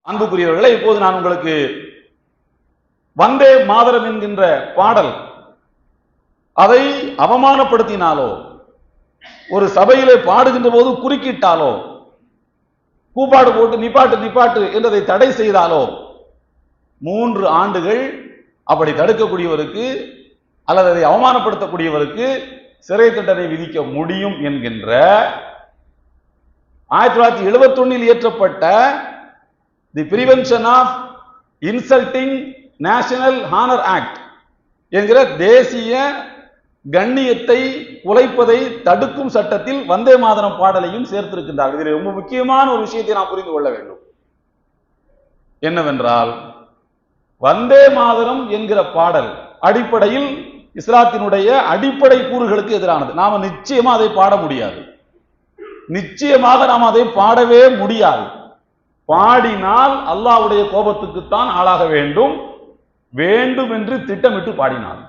அன்புக்குரியவர்களை, இப்போது நான் உங்களுக்கு வந்தே மாதரம் என்கின்ற பாடல் அதை அவமானப்படுத்தினாலோ, ஒரு சபையிலே பாடுகின்ற போது குறுக்கிட்டாலோ, கூப்பாடு போட்டு நிப்பாட்டு நிப்பாட்டு என்றதை தடை செய்தாலோ 3 ஆண்டுகள் அப்படி தடுக்கக்கூடியவருக்கு அல்லது அதை அவமானப்படுத்தக்கூடியவருக்கு சிறை தண்டனை விதிக்க முடியும் என்கின்ற 1971 இயற்றப்பட்ட the prevention of insulting national honour act என்கிற தேசிய கண்ணியத்தை குலைப்பதை தடுக்கும் சட்டத்தில் வந்தே மாதரம் பாடலையும் சேர்த்திருக்கின்றார்கள். இதில் ரொம்ப முக்கியமான ஒரு விஷயத்தை நாம் புரிந்து கொள்ள வேண்டும். என்னவென்றால், வந்தே மாதரம் என்கிற பாடல் அடிப்படையில் இஸ்லாத்தினுடைய அடிப்படை கூறுகளுக்கு எதிரானது. நாம நிச்சயமா அதை பாட முடியாது. நிச்சயமாக நாம் அதை பாடவே முடியாது. பாடினால் அல்லாஹ்வுடைய கோபத்துக்குத்தான் ஆளாக வேண்டும். வேண்டும் என்று திட்டமிட்டு பாடினால்,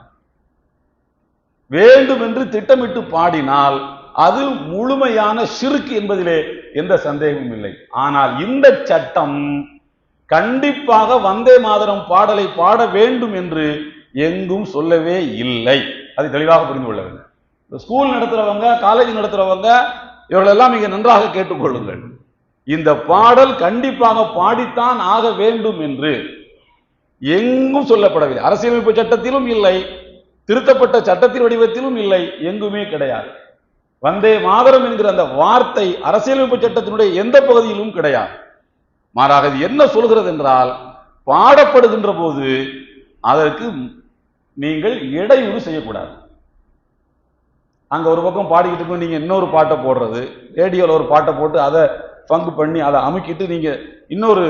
வேண்டும் என்று திட்டமிட்டு பாடினால் அது முழுமையான ஷிர்க் என்பதிலே எந்த சந்தேகமும் இல்லை. ஆனால் இந்த சட்டம் கண்டிப்பாக வந்தே மாதரம் பாடலை பாட வேண்டும் என்று எங்கும் சொல்லவே இல்லை. அதை தெளிவாக புரிந்து கொள்ள வேண்டும். ஸ்கூல் நடத்துறவங்க, காலேஜ் நடத்துறவங்க, இவர்களெல்லாம் மிக நன்றாக கேட்டுக்கொள்ளுங்கள். இந்த பாடல் கண்டிப்பாக பாடித்தான் ஆக வேண்டும் என்று எங்கும் சொல்லப்படவில்லை. அரசியலமைப்பு சட்டத்திலும் இல்லை, திருத்தப்பட்ட சட்டத்தின் வடிவத்திலும் இல்லை, எங்குமே கிடையாது. வந்தே மாதரம் என்கிற அந்த வார்த்தை அரசியலமைப்பு சட்டத்தினுடைய எந்த பகுதியிலும் கிடையாது. மாறாக இது என்ன சொல்கிறது என்றால், பாடப்படுகின்ற போது அதற்கு நீங்கள் இடையூறு செய்யக்கூடாது. அங்க ஒரு பக்கம் பாடிக்கிட்டு இருக்கும், நீங்க இன்னொரு பாட்டை போடுறது, ரேடியோல ஒரு பாட்டை போட்டு அதை பங்கு பண்ணி அதை அமுக்கிட்டு நீங்க இன்னொரு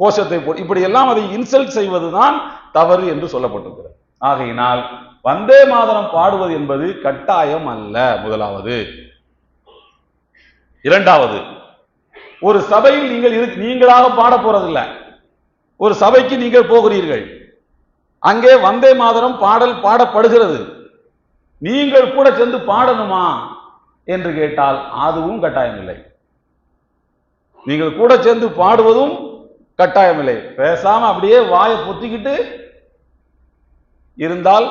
கோஷத்தை போட்டு, இப்படி எல்லாம் அதை இன்சல்ட் செய்வதுதான் தவறு என்று சொல்லப்பட்டிருக்கிறது. ஆகையினால் வந்தே மாதரம் பாடுவது என்பது கட்டாயம் அல்ல, முதலாவது. இரண்டாவது, ஒரு சபையில் நீங்களாக பாட போறதில்லை. ஒரு சபைக்கு நீங்கள் போகிறீர்கள், அங்கே வந்தே மாதரம் பாடல் பாடப்படுகிறது, நீங்கள் கூட சென்று பாடணுமா என்று கேட்டால் அதுவும் கட்டாயம் இல்லை. நீங்கள் கூட சேர்ந்து பாடுவதும் கட்டாயம் இல்லை. பேசாம அப்படியே வாயை பொத்திக்கிட்டு இருந்தால்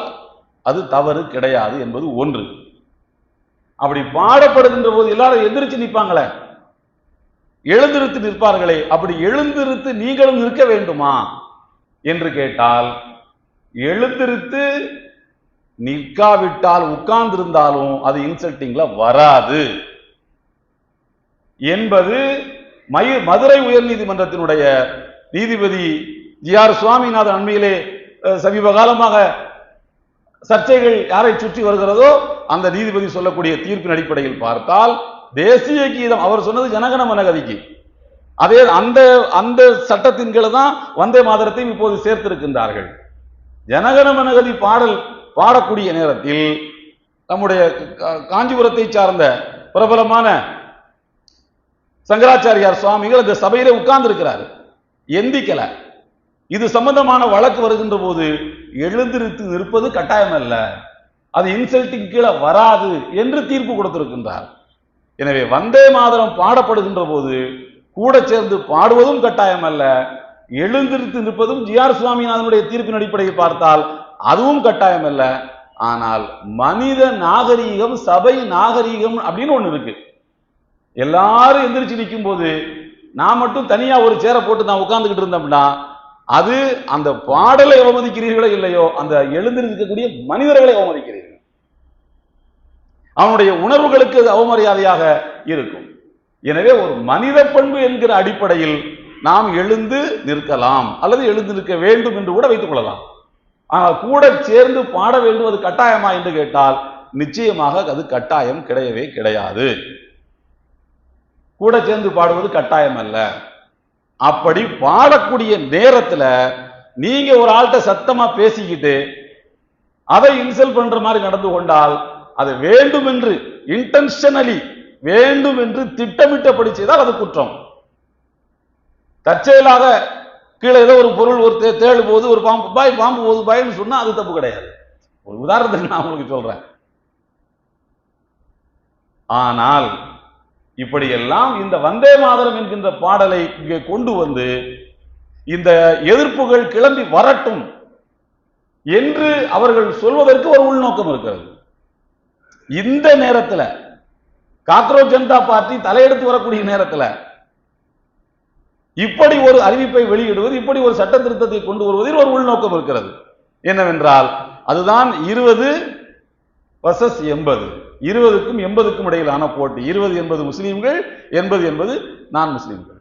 அது தவறு கிடையாது என்பது ஒன்று. அப்படி பாடப்படுகின்ற போது எல்லாரும் எந்திரிச்சு நிற்பாங்களே, எழுந்திருத்து நிற்பார்களே, அப்படி எழுந்திருத்து நீங்களும் நிற்க வேண்டுமா என்று கேட்டால், எழுந்திருத்து நிற்காவிட்டால் உட்கார்ந்திருந்தாலும் அது இன்சல்டிங்ல வராது என்பது மதுரை உயர் நீதிமன்றத்தினுடைய நீதிபதி ஜி.ஆர். சுவாமிநாதன் அண்மையிலே சமீப காலமாக சர்ச்சைகள் யாரை சுற்றி வருகிறதோ அந்த நீதிபதி சொல்லக்கூடிய தீர்ப்பின் அடிப்படையில் பார்த்தால், தேசிய கீதம் அவர் சொன்னது ஜனகண மனகதிக்கு, அதே அந்த சட்டத்தின் கீழ் தான் வந்தே மாதரத்தையும் இப்போது சேர்த்திருக்கின்றார்கள். ஜனகண மனகதி பாடல் பாடக்கூடிய நேரத்தில் நம்முடைய காஞ்சிபுரத்தை சார்ந்த பிரபலமான சங்கராச்சாரியார் சுவாமிகள் அந்த சபையிலே உட்கார்ந்து இருக்கிறார், எந்திக்கல. இது சம்பந்தமான வழக்கு வருகின்ற போது எழுந்திருத்து நிற்பது கட்டாயம் அல்ல, அது இன்சல்டிங் கீழே வராது என்று தீர்ப்பு கொடுத்திருக்கின்றார். எனவே வந்தே மாதரம் பாடப்படுகின்ற போது கூட சேர்ந்து பாடுவதும் கட்டாயம் அல்ல, எழுந்திருத்து நிற்பதும் ஜி.ஆர். சுவாமிநாதனுடைய தீர்ப்பின் அடிப்படையில் பார்த்தால் அதுவும் கட்டாயம் அல்ல. ஆனால் மனித நாகரீகம், சபை நாகரீகம் அப்படின்னு ஒண்ணு இருக்கு. எல்லாரும் எந்திரிச்சு நிற்கும் போது நான் மட்டும் தனியா ஒரு சேரை போட்டு நான் உட்கார்ந்துகிட்டு இருந்தோம்னா அது அந்த பாடலை அவமதிக்கிறீர்களோ இல்லையோ, அந்த எழுந்திருக்கக்கூடிய மனிதர்களை அவமதிக்கிறீர்கள். அவனுடைய உணர்வுகளுக்கு அவமரியாதையாக இருக்கும். எனவே ஒரு மனித பண்பு என்கிற அடிப்படையில் நாம் எழுந்து நிற்கலாம் அல்லது எழுந்து நிற்க வேண்டும் என்று கூட வைத்துக் கொள்ளலாம். ஆனால் கூட சேர்ந்து பாட வேண்டும் அது கட்டாயமா என்று கேட்டால் நிச்சயமாக அது கட்டாயம் கிடையவே கிடையாது. கூட சேர்ந்து பாடுவது கட்டாயம் அல்ல. அப்படி பாடக்கூடிய நேரத்துல நீங்க ஒரு ஆள்கிட்ட சத்தமா பேசிக்கிட்டு அதை இன்சல்ட் பண்ற மாதிரி நடந்து கொண்டால் அது வேண்டும் என்று இன்டென்ஷனலி வேண்டும் என்று திட்டமிட்டபடி செய்தால் அது குற்றம். தற்செயலாக கீழே ஏதோ ஒரு பொருள் ஒரு தேடு போது ஒரு பாம்பு போது பாய்ன்னு சொன்னா அது தப்பு கிடையாது. ஒரு உதாரணத்துக்கு நான் உங்களுக்கு சொல்றேன். ஆனால் இப்படியெல்லாம் இந்த வந்தே மாதரம் என்கின்ற பாடலை இங்கே கொண்டு வந்து இந்த எதிர்ப்புகள் கிளம்பி வரட்டும் என்று அவர்கள் சொல்வதற்கு ஒரு உள்நோக்கம் இருக்கிறது. இந்த நேரத்தில் காக்ரோச் ஜனதா பார்ட்டி தலையெடுத்து வரக்கூடிய நேரத்தில் இப்படி ஒரு அறிவிப்பை வெளியிடுவது, இப்படி ஒரு சட்ட திருத்தத்தை கொண்டு வருவதில் ஒரு உள்நோக்கம் இருக்கிறது. என்னவென்றால் அதுதான் 20 vs 80, 20க்கும் 80க்கும் இடையிலான போட்டி. 20 என்பது முஸ்லீம்கள், 80 என்பது நான் முஸ்லீம்கள்.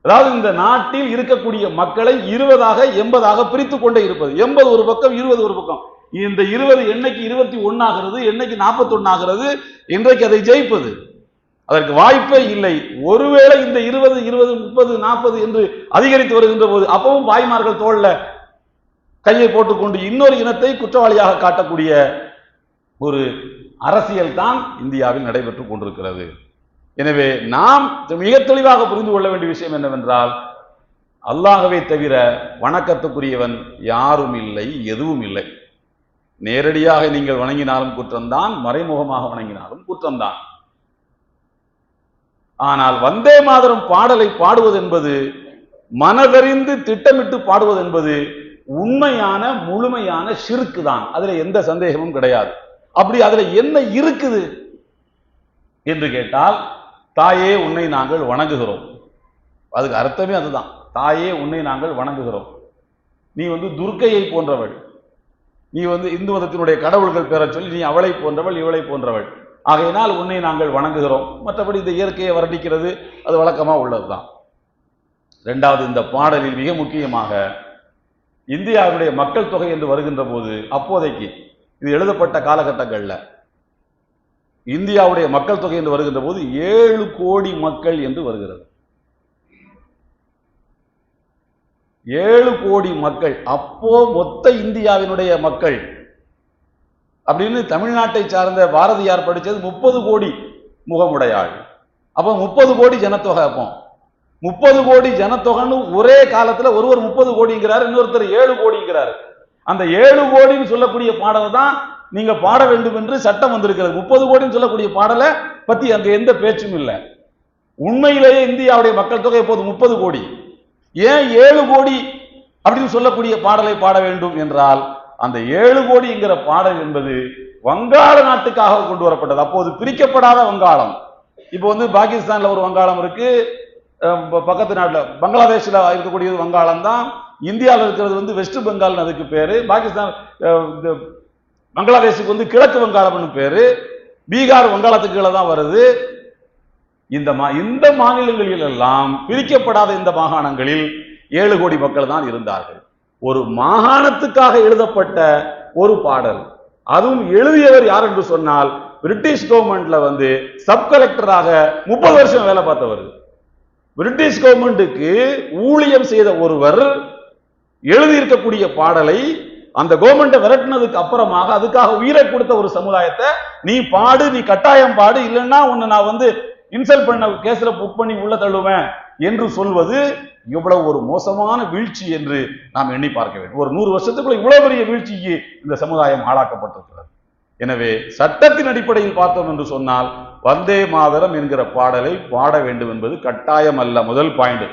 அதாவது இந்த நாட்டில் இருக்கக்கூடிய மக்களை 20ஆக 80ஆக பிரித்து கொண்டே இருப்பது. 80 ஒரு பக்கம், 20 ஒரு பக்கம். இந்த 20 என்னைக்கு 21 ஆகிறது, என்னைக்கு 41 ஆகிறது, இன்றைக்கு அதை ஜெயிப்பது அதற்கு வாய்ப்பே இல்லை. ஒருவேளை இந்த 20, 20, 30, 40 என்று அதிகரித்து வருகின்ற போது அப்பவும் பாய்மார்கள் தோல்ல கையை போட்டுக்கொண்டு இன்னொரு இனத்தை குற்றவாளியாக காட்டக்கூடிய ஒரு அரசியல் தான் இந்தியாவில் நடைபெற்றுக் கொண்டிருக்கிறது. எனவே நாம் மிக தெளிவாக புரிந்து கொள்ள வேண்டிய விஷயம் என்னவென்றால், அல்லாஹ்வை தவிர வணக்கத்துக்குரியவன் யாரும் இல்லை, எதுவும் இல்லை. நேரடியாக நீங்கள் வணங்கினாலும் குற்றம்தான், மறைமுகமாக வணங்கினாலும் குற்றம்தான். ஆனால் வந்தே மாதரம் பாடலை பாடுவது என்பது, மனதறிந்து திட்டமிட்டு பாடுவது என்பது உண்மையான முழுமையான ஷிர்க் தான். அதுல எந்த சந்தேகமும் கிடையாது. அப்படி அதுல என்ன இருக்குது என்று கேட்டால், தாயே உன்னை நாங்கள் வணங்குகிறோம். அதுக்கு அர்த்தமே அதுதான். தாயே உன்னை நாங்கள் வணங்குகிறோம். நீ துர்க்கையை போன்றவள், நீ இந்து மதத்தினுடைய கடவுள்கள் பெற சொல்லி நீ அவளை போன்றவள், இவளை போன்றவள், ஆகையினால் உன்னை நாங்கள் வணங்குகிறோம். மற்றபடி இந்த இயற்கையை வர்ணிக்கிறது அது வழக்கமா உள்ளதுதான். இரண்டாவது, இந்த பாடலில் மிக முக்கியமாக இந்தியாவுடைய மக்கள் தொகை என்று வருகின்ற போது, அப்போதைக்கு இது எழுதப்பட்ட காலகட்டங்களில் இந்தியாவுடைய மக்கள் தொகை என்று வருகின்ற போது 7 கோடி மக்கள் என்று வருகிறது. 7 கோடி மக்கள். அப்போ மொத்த இந்தியாவினுடைய மக்கள் அப்படின்னு தமிழ்நாட்டை சார்ந்த பாரதியார் படிச்சது 30 கோடி முகமுடையாள். அப்போ 30 கோடி ஜனத்தொகை. அப்போ 30 கோடி ஜனத்தொகைன்னு ஒரே காலத்துல ஒருவர் 30 கோடிங்கிறார், இன்னொருத்தர் 7 கோடிங்கிறார். அந்த 7 கோடின்னு சொல்லக்கூடிய பாடலை தான் நீங்க பாட வேண்டும் என்று சட்டம் வந்திருக்கிறது. 30 கோடின்னு சொல்லக்கூடிய பாடலை பத்தி அங்க எந்த பேச்சும் இல்லை. உண்மையிலேயே இந்தியாவுடைய மக்கள் தொகை இப்போது 30 கோடி. ஏன் 7 கோடி அப்படின்னு சொல்லக்கூடிய பாடலை பாட வேண்டும் என்றால், அந்த 7 கோடிங்கிற பாடல் என்பது வங்காள நாட்டுக்காக கொண்டு வரப்பட்டது. அப்போது பிரிக்கப்படாத வங்காளம். இப்போ பாகிஸ்தான்ல ஒரு வங்காளம் இருக்கு, பக்கத்து நாட்டில் பங்களாதேஷ்ல இருக்கக்கூடியது வங்காளம் தான். இந்தியாவில் இருக்கிறது வெஸ்ட் பெங்கால், அதுக்கு பேரு. பாகிஸ்தான் பங்களாதேஷுக்கு கிழக்கு வங்காளம்னு பேரு. பீகார் வங்காளத்துக்கு கீழே தான் வருது. இந்த மாநிலங்களில் எல்லாம் பிரிக்கப்படாத இந்த மாகாணங்களில் 7 கோடி மக்கள் தான் இருந்தார்கள். ஒரு மாகாணத்துக்காக எழுதப்பட்ட ஒரு பாடல். அதுவும் எழுதியவர் யார் என்று சொன்னால், பிரிட்டிஷ் கவர்மெண்ட்ல சப் கலெக்டராக 30 வருஷம் வேலை பார்த்தவர். பிரிட்டிஷ் கவர்மெண்ட்டுக்கு ஊழியம் செய்த ஒருவர் எழுதியிருக்கக்கூடிய பாடலை அந்த கவர்மெண்ட்டை விரட்டினதுக்கு அப்புறமாக அதுக்காக உயிரை கொடுத்த ஒரு சமுதாயத்தை நீ பாடு, நீ கட்டாயம் பாடு, இல்லைன்னா உன்னை நான் இன்சல்ட் பண்ண கேஸ்ல புக் பண்ணி உள்ள தள்ளுவேன் என்று சொல்வது இவ்வளவு ஒரு மோசமான வீழ்ச்சி என்று நாம் எண்ணி பார்க்க வேண்டும். ஒரு 100 வருஷத்துக்குள்ள இவ்வளவு பெரிய வீழ்ச்சிக்கு இந்த சமுதாயம் ஆளாக்கப்பட்டிருக்கிறது. எனவே சட்டத்தின் அடிப்படையில் பார்த்தோம் என்று சொன்னால், வந்தே மாதரம் என்கிற பாடலை பாட வேண்டும் என்பது கட்டாயம் அல்ல. முதல் பாயிண்ட்.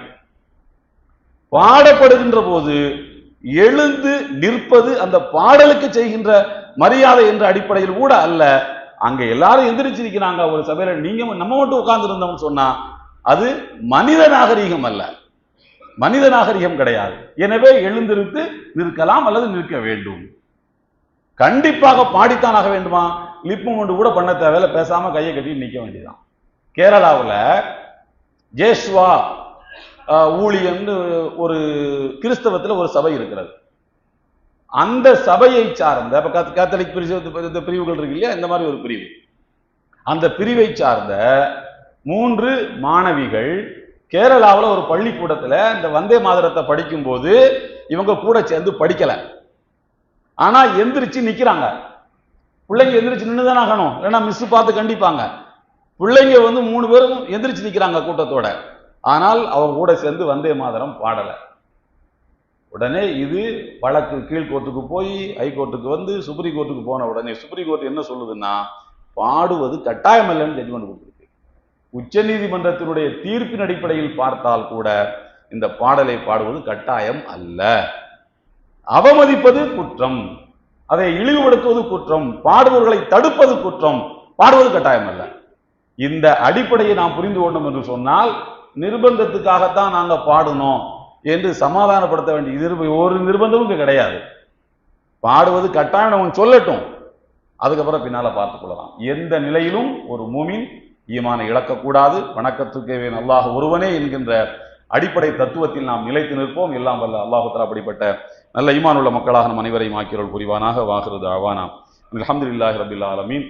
பாடப்படுகின்ற போது எழுந்து நிற்பது அந்த பாடலுக்கு செய்கின்ற மரியாதை என்ற அடிப்படையில் கூட அல்ல. அங்க எல்லாரும் எந்திரிச்சு நிற்கிறாங்க ஒரு சபையில, நீங்க நம்ம மட்டும் உட்கார்ந்து இருந்தோம்னு சொன்னா அது மனித நாகரிகம் அல்ல, மனித நாகரிகம் கிடையாது. எனவே எழுந்திருந்து நிற்கலாம் அல்லது நிற்க வேண்டும். கண்டிப்பாக பாடித்தான் ஆக வேண்டுமா? லிப் மூமெண்ட் கூட பண்ண தேவையில்ல, பேசாம கையை கட்டி நிற்க வேண்டியதான். கேரளாவில் ஜேஷ்வா ஊழியன்னு ஒரு கிறிஸ்தவத்தில் ஒரு சபை இருக்கிறது. அந்த சபையை சார்ந்த கேத்தலிக் பிரிவுகள் இருக்கு இல்லையா, இந்த மாதிரி ஒரு பிரிவு. அந்த பிரிவை சார்ந்த 3 மாணவிகள் கேரளாவில் ஒரு பள்ளிக்கூடத்தில் இந்த வந்தே மாதரத்தை படிக்கும் போது இவங்க கூட சேர்ந்து படிக்கல. ஆனா எந்திரிச்சு நிக்கிறாங்க. பிள்ளைங்க எந்திரிச்சு நின்றுதான் ஆகணும், இல்லைன்னா மிஸ் பார்த்து கண்டிப்பாங்க. பிள்ளைங்க 3 பேரும் எந்திரிச்சு நிக்கிறாங்க கூட்டத்தோட. ஆனால் அவங்க கூட சேர்ந்து வந்தே மாதரம் பாடல. உடனே இது வழக்கு கீழ்கோர்ட்டுக்கு போய் ஹைகோர்ட்டுக்கு சுப்ரீம் கோர்ட்டுக்கு போன உடனே சுப்ரீம் கோர்ட் என்ன சொல்லுதுன்னா, பாடுவது கட்டாயம் இல்லைன்னு ஜட்ஜ்மெண்ட் கொடுத்துருக்கு. உச்ச நீதிமன்றத்தினுடைய தீர்ப்பின் அடிப்படையில் பார்த்தால் கூட இந்த பாடலை பாடுவது கட்டாயம் அல்ல. அவமதிப்பது குற்றம், அதை இழிவுபடுத்துவது குற்றம், பாடுபவர்களை தடுப்பது குற்றம், பாடுவது கட்டாயம் அல்ல. இந்த அடிப்படையை நாம் புரிந்து கொண்டோம் என்று சொன்னால் நிர்பந்தத்துக்காகத்தான் நாங்க பாடணும் என்று சமாதானப்படுத்த வேண்டிய ஒரு நிர்பந்தமும் கிடையாது. பாடுவது கட்டாயம் அவன் சொல்லட்டும், அதுக்கப்புறம் பின்னால பார்த்துக் கொள்ளலாம். எந்த நிலையிலும் ஒரு மூமின் ஈமானை இழக்கக்கூடாது. வணக்கத்துக்கே அல்லாஹ் ஒருவனே என்கின்ற அடிப்படை தத்துவத்தில் நாம் நிலைத்து நிற்போம். எல்லாம் வல்ல அல்லாஹ் தஆலா அப்படிப்பட்ட நல்ல ஈமான் உள்ள மக்களாக நம் அனைவரையும் ஆக்கியருள் புரிவானாக. வாஹிரு தஅவானா அல்ஹம்துலில்லாஹி ரப்பில் ஆலமீன்.